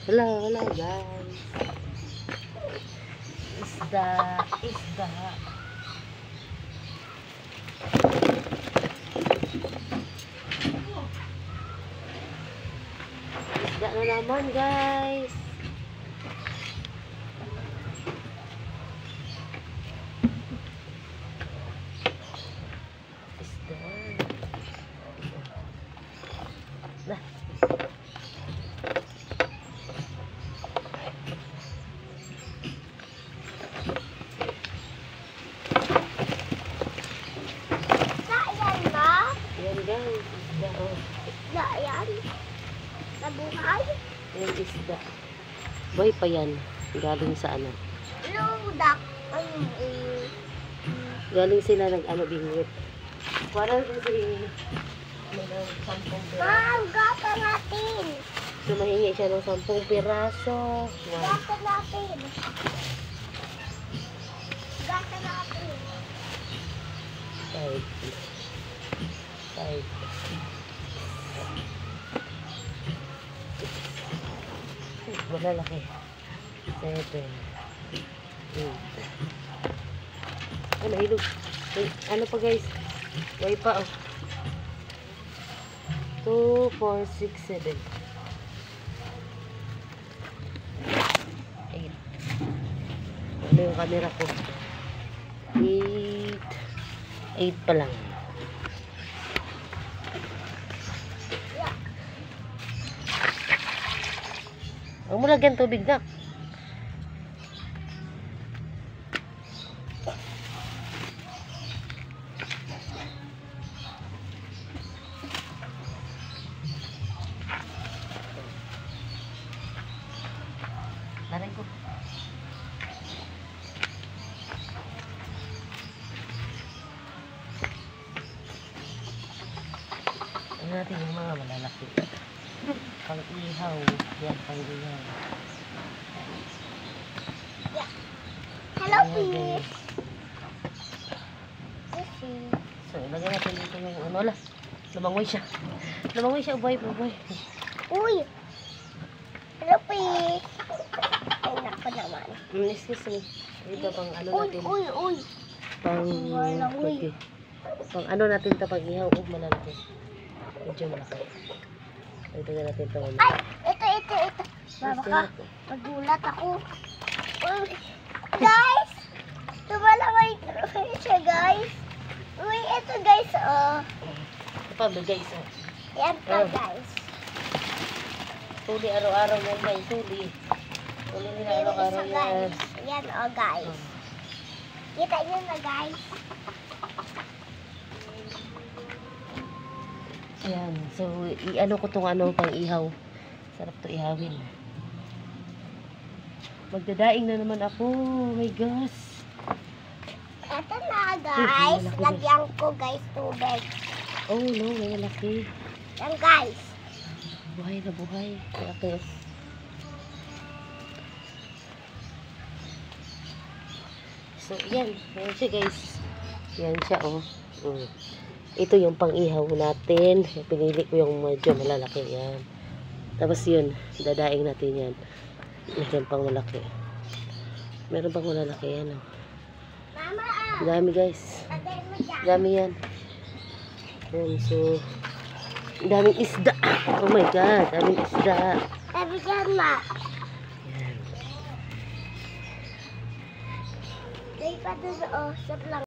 Hello guys. Isda. Isda na naman guys. Isda. Nah. Yan guys, isda oh. Isda yan. Nabuhay. Yan isda. Boy pa yan. Galing sa ano? Ludak. Galing sila nag-ano bingwit. Parang kasi may 10 piraso. Ma'am, gata natin. So mahingi siya ng 10 piraso. Wow. Gata natin. Gata natin. 5. Wala laki. 7. 8. Ano ilog? Ano pa guys? Way pa oh. 2, 4, 6, 7. 8. Ano yung camera ko? 8. 8 pa lang. Huwag mo lagyan tubig na. Laray ko. Ano natin yung mga malalaki. Pang-ihaw. Yan, pang-ihaw. Hello, Ayan, fish. guys. So, ilagay natin dito yung ano. Wala. Lumangoy siya. Lumangoy siya. Uboy. Uy. Hello, fish. Ay, naku naman. Excuse me. Ito pang ano Uy, natin. uy. Pang, Uy. okay. Pang ano natin ito pag-ihaw. Oh, malalaki. Medyo malaki. Ito na natin ito. Ay, ito. Mama ka, magulat ako. Uy, guys! Tumalaway siya, guys. Uy, ito, guys, oh. Ito pa, guys. Oh. Yan pa, Oh. guys. Tuli araw-araw yan, guys. Tuli nila araw-araw Isa, yan. guys. Yan, oh, guys. Kita nyo na, guys. Ayan. So, i-ano ko itong ano, pang-ihaw. Sarap to ihawin. Magdadaing na naman ako. Oh my gosh. Ito na, guys. malaki, Lagyan ko, guys, tubig. Oh no, may malaki. Yan, guys. Buhay na buhay. Malaki. So, yan. Yan siya, guys. Yan siya, oh. Ito yung pang-ihaw natin. Pinili ko yung medyo malalaki. Yan. Tapos yun, dadaing natin yan. Meron pang malaki. Meron pang malalaki yan, oh. Mama, Dami, guys. lagay mo dyan. Dami yan. Yan, so, daming isda. Oh my God, daming isda. Sabi dyan, ma. Yan. Day pa doon, oh, sa lang.